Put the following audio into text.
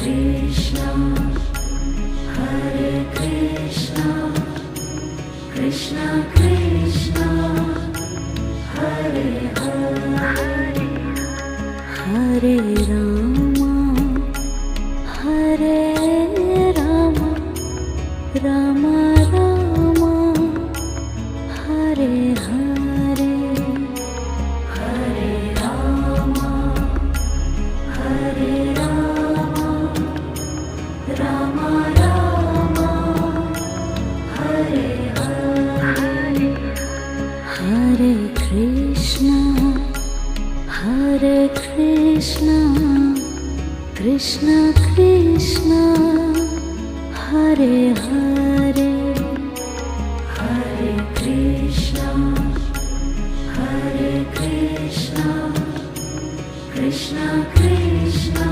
Krishna, Hare Krishna, Krishna Krishna, Hare Hare, Hare Rama, Hare Rama, Rama Rama, Hare Hare, Hare Rama, Hare Rama, Rama Rama, Hare Hare, Hare Krishna, Hare Krishna, Krishna Krishna, Hare Hare, Hare Krishna, Hare Krishna, Krishna Krishna,